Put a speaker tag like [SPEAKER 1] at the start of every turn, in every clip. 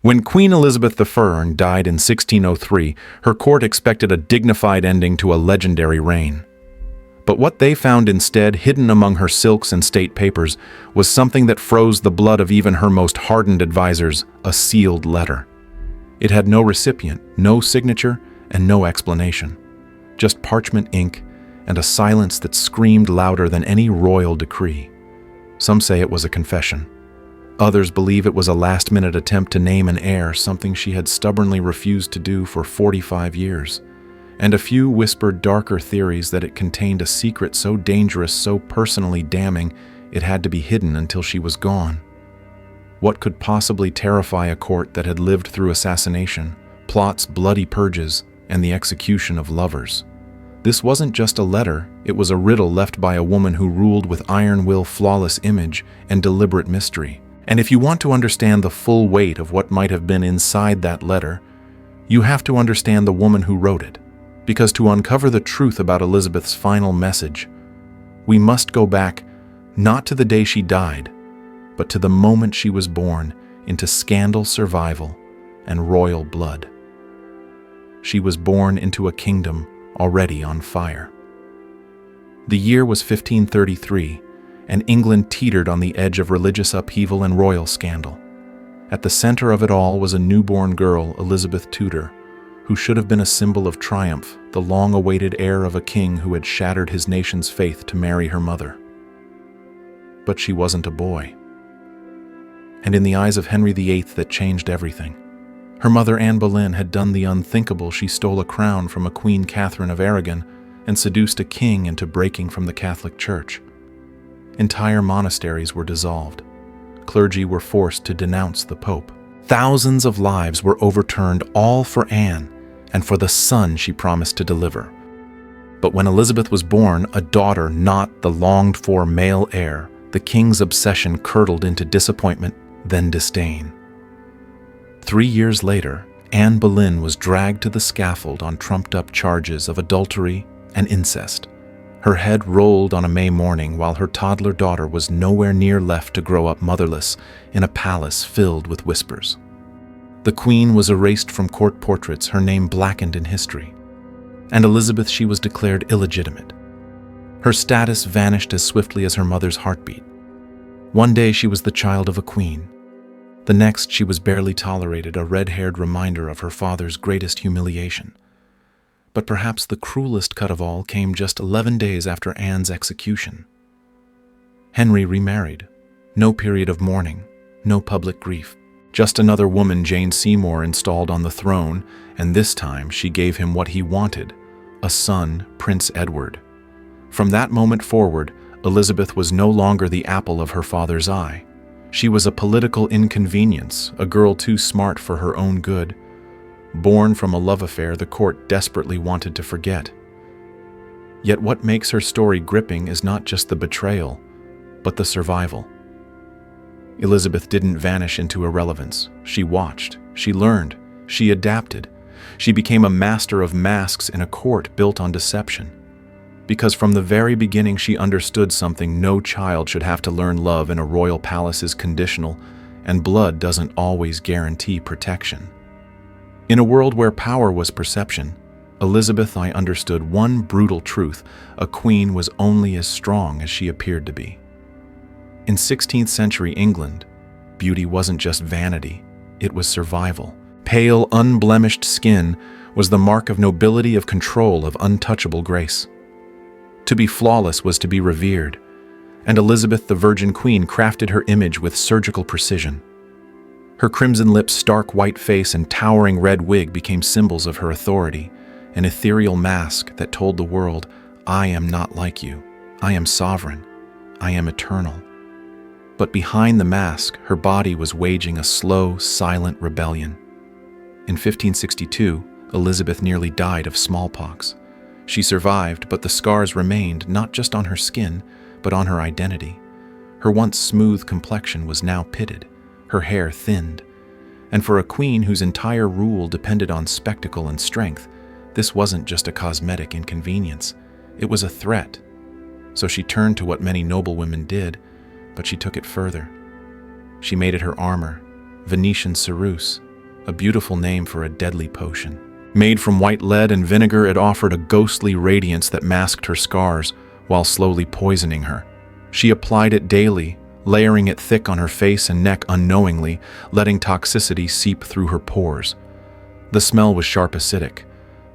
[SPEAKER 1] When Queen Elizabeth I died in 1603, her court expected a dignified ending to a legendary reign. But what they found instead, hidden among her silks and state papers, was something that froze the blood of even her most hardened advisors: a sealed letter. It had no recipient, no signature, and no explanation. Just parchment ink and a silence that screamed louder than any royal decree. Some say it was a confession. Others believe it was a last-minute attempt to name an heir, something she had stubbornly refused to do for 45 years. And a few whispered darker theories that it contained a secret so dangerous, so personally damning, it had to be hidden until she was gone. What could possibly terrify a court that had lived through assassination, plots, bloody purges, and the execution of lovers? This wasn't just a letter, it was a riddle left by a woman who ruled with iron will, flawless image, and deliberate mystery. And if you want to understand the full weight of what might have been inside that letter, you have to understand the woman who wrote it. Because to uncover the truth about Elizabeth's final message, we must go back not to the day she died, but to the moment she was born into scandal, survival, and royal blood. She was born into a kingdom already on fire. The year was 1533, and England teetered on the edge of religious upheaval and royal scandal. At the center of it all was a newborn girl, Elizabeth Tudor, who should have been a symbol of triumph, the long-awaited heir of a king who had shattered his nation's faith to marry her mother. But she wasn't a boy. And in the eyes of Henry VIII, that changed everything. Her mother, Anne Boleyn, had done the unthinkable. She stole a crown from a Queen Catherine of Aragon and seduced a king into breaking from the Catholic Church. Entire monasteries were dissolved. Clergy were forced to denounce the Pope. Thousands of lives were overturned, all for Anne and for the son she promised to deliver. But when Elizabeth was born, a daughter, not the longed-for male heir, the king's obsession curdled into disappointment, then disdain. 3 years later, Anne Boleyn was dragged to the scaffold on trumped-up charges of adultery and incest. Her head rolled on a May morning while her toddler daughter was nowhere near left to grow up motherless in a palace filled with whispers. The Queen was erased from court portraits, her name blackened in history. And Elizabeth, she was declared illegitimate. Her status vanished as swiftly as her mother's heartbeat. One day she was the child of a queen. The next she was barely tolerated, a red-haired reminder of her father's greatest humiliation. But perhaps the cruelest cut of all came just 11 days after Anne's execution. Henry remarried. No period of mourning, no public grief. Just another woman, Jane Seymour, installed on the throne, and this time she gave him what he wanted, a son, Prince Edward. From that moment forward, Elizabeth was no longer the apple of her father's eye. She was a political inconvenience, a girl too smart for her own good. Born from a love affair the court desperately wanted to forget. Yet what makes her story gripping is not just the betrayal, but the survival. Elizabeth didn't vanish into irrelevance. She watched, she learned, she adapted. She became a master of masks in a court built on deception. Because from the very beginning she understood something: no child should have to learn love in a royal palace is conditional, and blood doesn't always guarantee protection. In a world where power was perception, ElizabethI understood one brutal truth: a queen was only as strong as she appeared to be. In 16th century England, beauty wasn't just vanity, it was survival. Pale, unblemished skin was the mark of nobility, of control, of untouchable grace. To be flawless was to be revered, and Elizabeth, the Virgin Queen, crafted her image with surgical precision. Her crimson lips, stark white face, and towering red wig became symbols of her authority, an ethereal mask that told the world, I am not like you. I am sovereign. I am eternal. But behind the mask, her body was waging a slow, silent rebellion. In 1562, Elizabeth nearly died of smallpox. She survived, but the scars remained not just on her skin, but on her identity. Her once smooth complexion was now pitted, her hair thinned. And for a queen whose entire rule depended on spectacle and strength, this wasn't just a cosmetic inconvenience, it was a threat. So she turned to what many noble women did, but she took it further. She made it her armor, Venetian ceruse, a beautiful name for a deadly potion. Made from white lead and vinegar, it offered a ghostly radiance that masked her scars while slowly poisoning her. She applied it daily, layering it thick on her face and neck unknowingly, letting toxicity seep through her pores. The smell was sharp acidic.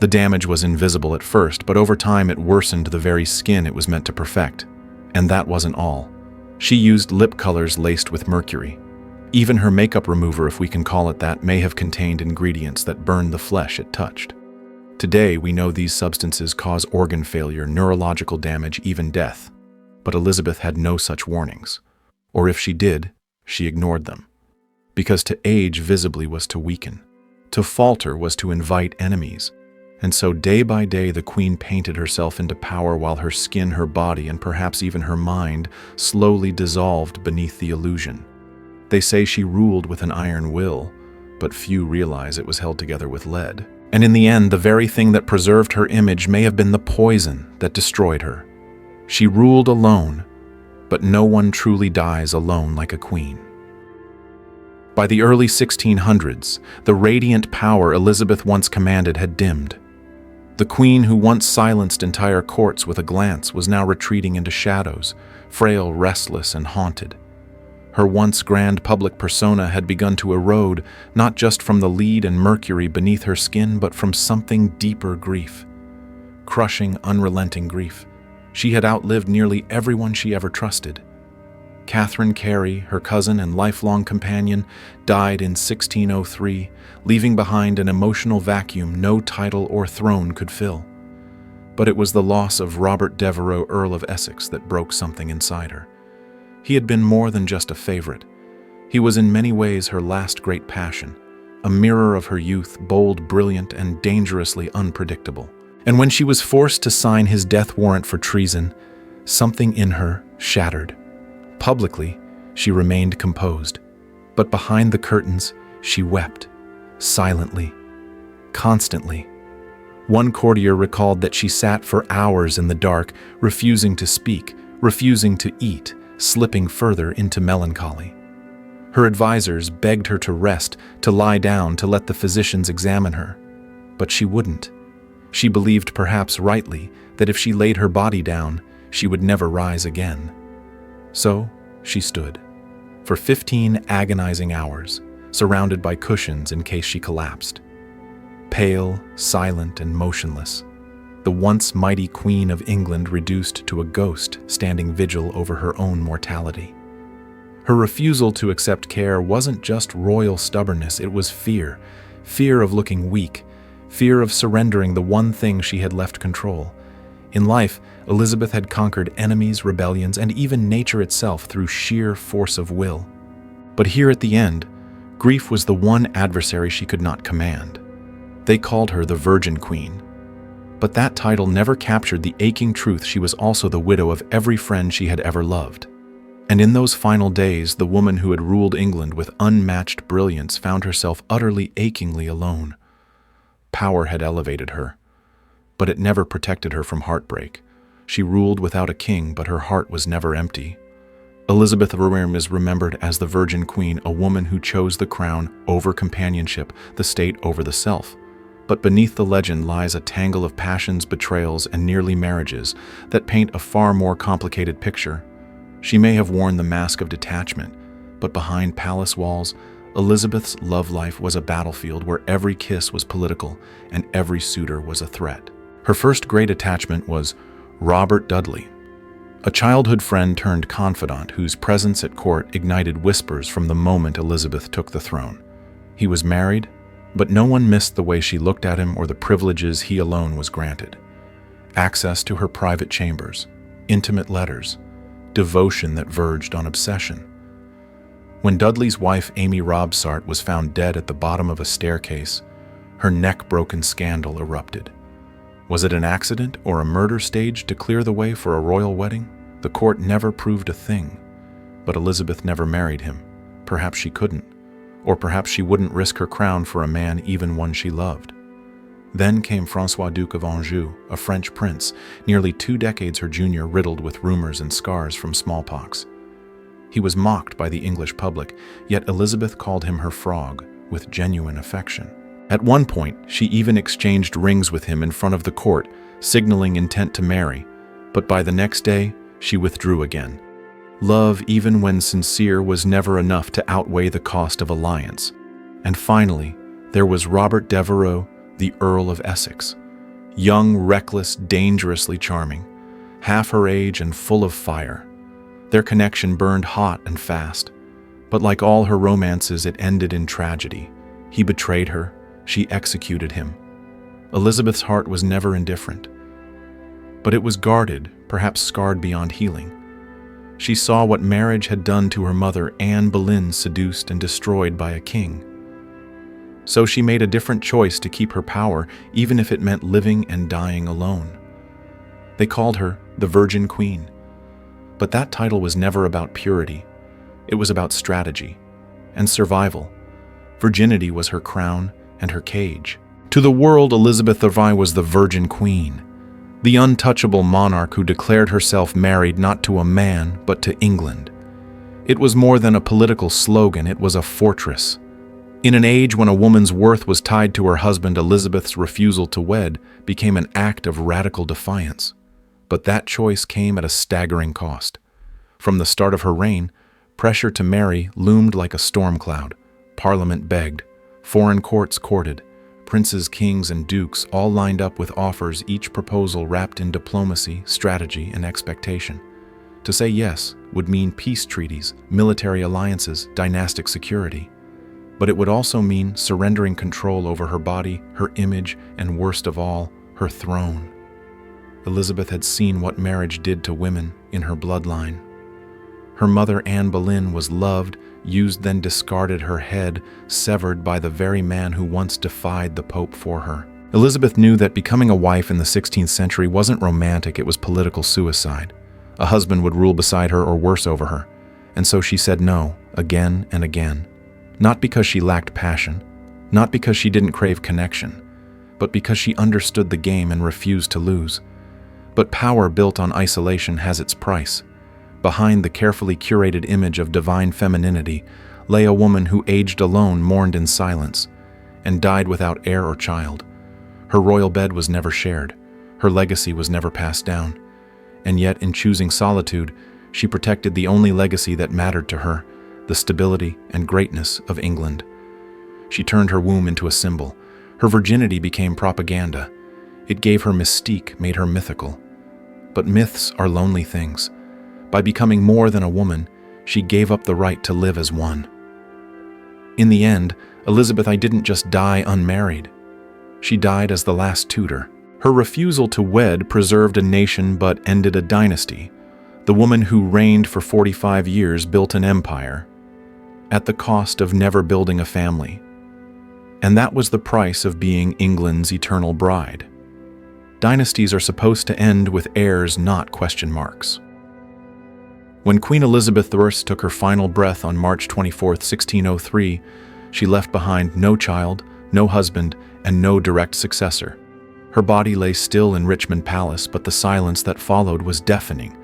[SPEAKER 1] The damage was invisible at first, but over time it worsened the very skin it was meant to perfect. And that wasn't all. She used lip colors laced with mercury. Even her makeup remover, if we can call it that, may have contained ingredients that burned the flesh it touched. Today, we know these substances cause organ failure, neurological damage, even death. But Elizabeth had no such warnings. Or if she did, she ignored them. Because to age visibly was to weaken. To falter was to invite enemies. And so day by day the queen painted herself into power while her skin, her body, and perhaps even her mind slowly dissolved beneath the illusion. They say she ruled with an iron will, but few realize it was held together with lead. And in the end, the very thing that preserved her image may have been the poison that destroyed her. She ruled alone, but no one truly dies alone like a queen. By the early 1600s, the radiant power Elizabeth once commanded had dimmed. The queen who once silenced entire courts with a glance was now retreating into shadows, frail, restless, and haunted. Her once grand public persona had begun to erode, not just from the lead and mercury beneath her skin, but from something deeper: grief. Crushing, unrelenting grief. She had outlived nearly everyone she ever trusted. Catherine Carey, her cousin and lifelong companion, died in 1603, leaving behind an emotional vacuum no title or throne could fill. But it was the loss of Robert Devereux, Earl of Essex, that broke something inside her. He had been more than just a favorite. He was in many ways her last great passion, a mirror of her youth, bold, brilliant, and dangerously unpredictable. And when she was forced to sign his death warrant for treason, something in her shattered. Publicly, she remained composed, but behind the curtains, she wept, silently, constantly. One courtier recalled that she sat for hours in the dark, refusing to speak, refusing to eat, slipping further into melancholy. Her advisors begged her to rest, to lie down, to let the physicians examine her. But she wouldn't. She believed, perhaps rightly, that if she laid her body down, she would never rise again. So she stood, for 15 agonizing hours, surrounded by cushions in case she collapsed. Pale, silent, and motionless, the once mighty Queen of England reduced to a ghost standing vigil over her own mortality. Her refusal to accept care wasn't just royal stubbornness, it was fear. Fear of looking weak, fear of surrendering the one thing she had left control. In life, Elizabeth had conquered enemies, rebellions, and even nature itself through sheer force of will. But here at the end, grief was the one adversary she could not command. They called her the Virgin Queen. But that title never captured the aching truth she was also the widow of every friend she had ever loved. And in those final days, the woman who had ruled England with unmatched brilliance found herself utterly, achingly alone. Power had elevated her, but it never protected her from heartbreak. She ruled without a king, but her heart was never empty. ElizabethIDeath is remembered as the Virgin Queen, a woman who chose the crown over companionship, the state over the self. But beneath the legend lies a tangle of passions, betrayals, and nearly marriages that paint a far more complicated picture. She may have worn the mask of detachment, but behind palace walls, Elizabeth's love life was a battlefield where every kiss was political and every suitor was a threat. Her first great attachment was Robert Dudley, a childhood friend turned confidant whose presence at court ignited whispers from the moment Elizabeth took the throne. He was married, but no one missed the way she looked at him or the privileges he alone was granted. Access to her private chambers, intimate letters, devotion that verged on obsession. When Dudley's wife, Amy Robsart, was found dead at the bottom of a staircase, her neck-broken scandal erupted. Was it an accident or a murder staged to clear the way for a royal wedding? The court never proved a thing. But Elizabeth never married him. Perhaps she couldn't. Or perhaps she wouldn't risk her crown for a man, even one she loved. Then came François, Duke of Anjou, a French prince, nearly 2 decades her junior, riddled with rumors and scars from smallpox. He was mocked by the English public, yet Elizabeth called him her frog, with genuine affection. At one point, she even exchanged rings with him in front of the court, signaling intent to marry, but by the next day, she withdrew again. Love, even when sincere, was never enough to outweigh the cost of alliance. And finally, there was Robert Devereux, the Earl of Essex. Young, reckless, dangerously charming, half her age and full of fire. Their connection burned hot and fast, but like all her romances, it ended in tragedy. He betrayed her, she executed him. Elizabeth's heart was never indifferent, but it was guarded, perhaps scarred beyond healing. She saw what marriage had done to her mother, Anne Boleyn, seduced and destroyed by a king. So she made a different choice to keep her power, even if it meant living and dying alone. They called her the Virgin Queen. But that title was never about purity. It was about strategy and survival. Virginity was her crown and her cage. To the world, ElizabethIDeath was the Virgin Queen, the untouchable monarch who declared herself married not to a man, but to England. It was more than a political slogan, it was a fortress. In an age when a woman's worth was tied to her husband, Elizabeth's refusal to wed became an act of radical defiance. But that choice came at a staggering cost. From the start of her reign, pressure to marry loomed like a storm cloud. Parliament begged, foreign courts courted, princes, kings, and dukes all lined up with offers, each proposal wrapped in diplomacy, strategy, and expectation. To say yes would mean peace treaties, military alliances, dynastic security. But it would also mean surrendering control over her body, her image, and worst of all, her throne. Elizabeth had seen what marriage did to women in her bloodline. Her mother, Anne Boleyn, was loved, used, then discarded, her head severed by the very man who once defied the Pope for her. Elizabeth knew that becoming a wife in the 16th century wasn't romantic, it was political suicide. A husband would rule beside her or worse over her, and so she said no, again and again. Not because she lacked passion, not because she didn't crave connection, but because she understood the game and refused to lose. But power built on isolation has its price. Behind the carefully curated image of divine femininity lay a woman who aged alone, mourned in silence, and died without heir or child. Her royal bed was never shared. Her legacy was never passed down. And yet, in choosing solitude, she protected the only legacy that mattered to her, the stability and greatness of England. She turned her womb into a symbol. Her virginity became propaganda. It gave her mystique, made her mythical. But myths are lonely things. By becoming more than a woman, she gave up the right to live as one. In the end, ElizabethIDeath didn't just die unmarried. She died as the last Tudor. Her refusal to wed preserved a nation but ended a dynasty. The woman who reigned for 45 years built an empire, at the cost of never building a family. And that was the price of being England's eternal bride. Dynasties are supposed to end with heirs, not question marks. When Queen Elizabeth I took her final breath on March 24, 1603, she left behind no child, no husband, and no direct successor. Her body lay still in Richmond Palace, but the silence that followed was deafening,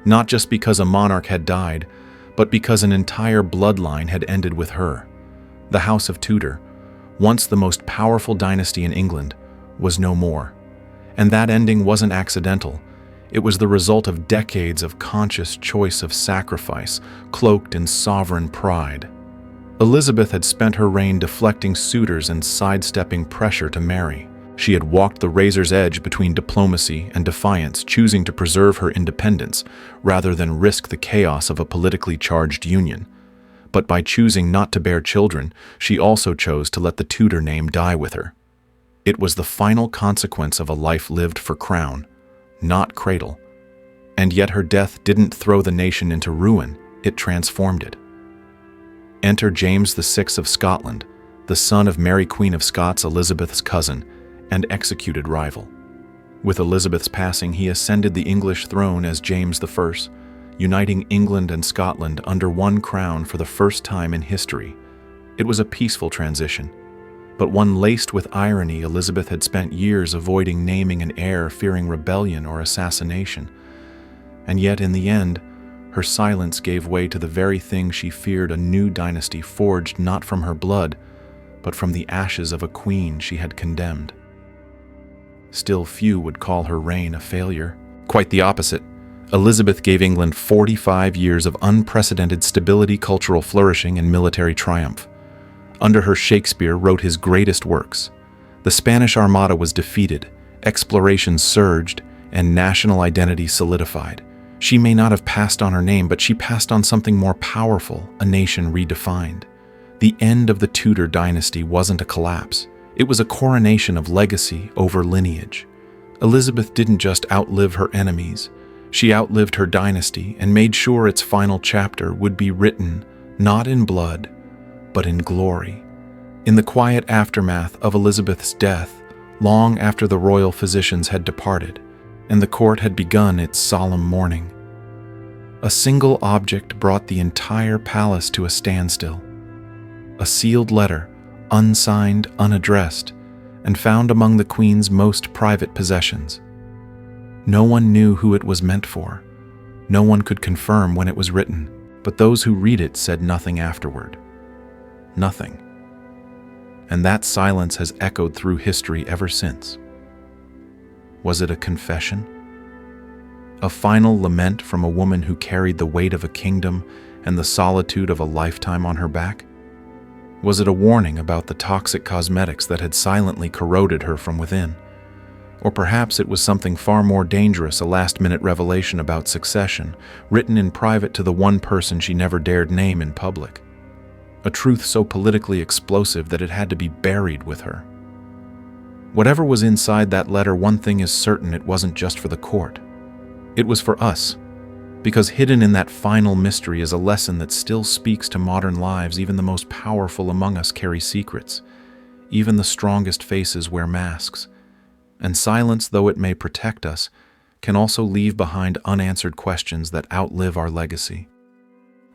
[SPEAKER 1] not just because a monarch had died, but because an entire bloodline had ended with her. The House of Tudor, once the most powerful dynasty in England, was no more. And that ending wasn't accidental. It was the result of decades of conscious choice of sacrifice, cloaked in sovereign pride. Elizabeth had spent her reign deflecting suitors and sidestepping pressure to marry. She had walked the razor's edge between diplomacy and defiance, choosing to preserve her independence rather than risk the chaos of a politically charged union. But by choosing not to bear children, she also chose to let the Tudor name die with her. It was the final consequence of a life lived for crown, not cradle. And yet her death didn't throw the nation into ruin, it transformed it. Enter James VI of Scotland, the son of Mary Queen of Scots, Elizabeth's cousin, and executed rival. With Elizabeth's passing, he ascended the English throne as James I, uniting England and Scotland under one crown for the first time in history. It was a peaceful transition, but one laced with irony. Elizabeth had spent years avoiding naming an heir, fearing rebellion or assassination. And yet, in the end, her silence gave way to the very thing she feared: a new dynasty forged not from her blood, but from the ashes of a queen she had condemned. Still few would call her reign a failure. Quite the opposite. Elizabeth gave England 45 years of unprecedented stability, cultural flourishing, and military triumph. Under her, Shakespeare wrote his greatest works. The Spanish Armada was defeated, exploration surged, and national identity solidified. She may not have passed on her name, but she passed on something more powerful, a nation redefined. The end of the Tudor Dynasty wasn't a collapse. It was a coronation of legacy over lineage. Elizabeth didn't just outlive her enemies. She outlived her dynasty and made sure its final chapter would be written not in blood, but in glory. In the quiet aftermath of Elizabeth's death, long after the royal physicians had departed, and the court had begun its solemn mourning, a single object brought the entire palace to a standstill. A sealed letter, unsigned, unaddressed, and found among the Queen's most private possessions. No one knew who it was meant for. No one could confirm when it was written, but those who read it said nothing afterward. Nothing. And that silence has echoed through history ever since. Was it a confession? A final lament from a woman who carried the weight of a kingdom and the solitude of a lifetime on her back? Was it a warning about the toxic cosmetics that had silently corroded her from within? Or perhaps it was something far more dangerous, a last-minute revelation about succession, written in private to the one person she never dared name in public. A truth so politically explosive that it had to be buried with her. Whatever was inside that letter, one thing is certain: it wasn't just for the court. It was for us. Because hidden in that final mystery is a lesson that still speaks to modern lives. Even the most powerful among us carry secrets. Even the strongest faces wear masks. And silence, though it may protect us, can also leave behind unanswered questions that outlive our legacy.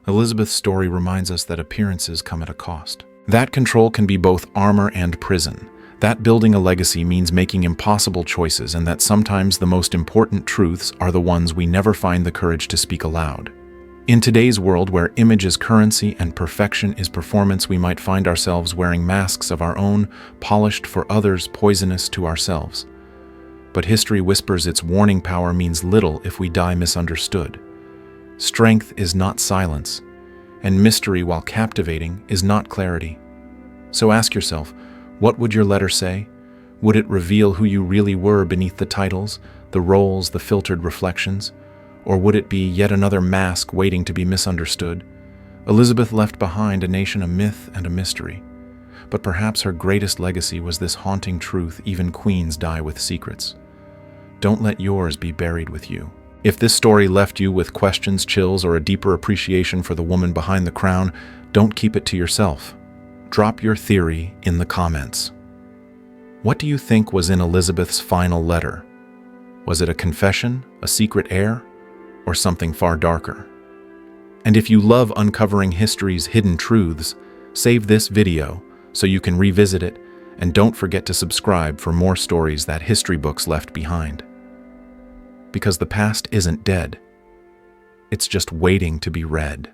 [SPEAKER 1] Elizabeth's story reminds us that appearances come at a cost. That control can be both armor and prison. That building a legacy means making impossible choices, and that sometimes the most important truths are the ones we never find the courage to speak aloud. In today's world, where image is currency and perfection is performance, we might find ourselves wearing masks of our own, polished for others, poisonous to ourselves. But history whispers its warning power means little if we die misunderstood. Strength is not silence, and mystery, while captivating, is not clarity. So ask yourself, what would your letter say? Would it reveal who you really were beneath the titles, the roles, the filtered reflections? Or would it be yet another mask waiting to be misunderstood? Elizabeth left behind a nation, a myth, and a mystery. But perhaps her greatest legacy was this haunting truth: even queens die with secrets. Don't let yours be buried with you. If this story left you with questions, chills, or a deeper appreciation for the woman behind the crown, don't keep it to yourself. Drop your theory in the comments. What do you think was in Elizabeth's final letter? Was it a confession, a secret heir, or something far darker? And if you love uncovering history's hidden truths, save this video so you can revisit it, and don't forget to subscribe for more stories that history books left behind. Because the past isn't dead. It's just waiting to be read.